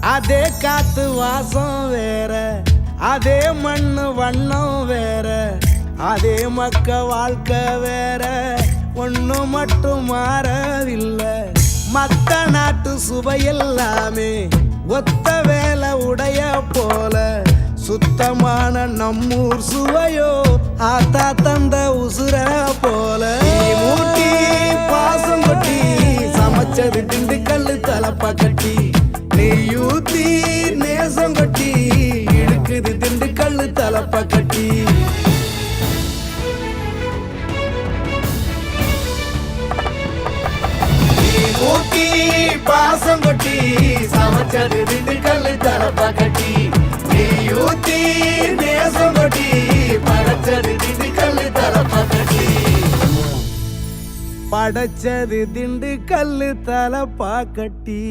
அதே காத்து வாசம் வேற, அதே மண்ணு வண்ணம் வேற, அதே மக்க வாழ்க்கை வேற, ஒண்ணு மட்டும் மாறவில்லை. மத்த நாட்டு சுவையெல்லாமே ஒத்த வேலை உடைய போல, சுத்தமான நம்மூர் சுவையோ ஆத்தா தந்த உசுர போல. மூட்டி பாசம் கொட்டி சமைச்சது திண்டுக்கல்லு தலப்பா கட்டி, நெய்யூத்தி நேசம் கொட்டி இழுக்குது திண்டுக்கல்லு தலப்பா கட்டி. ஊட்டி பாசம் கொட்டி சமைச்சது திண்டுக்கல்லு தலப்பா கட்டி, நெய்யூத்தி நேசம் கொட்டி படைச்சது திண்டுக்கல்லு தலப்பா கட்டி. படைச்சது திண்டுக்கல்லு தலப்பா கட்டி.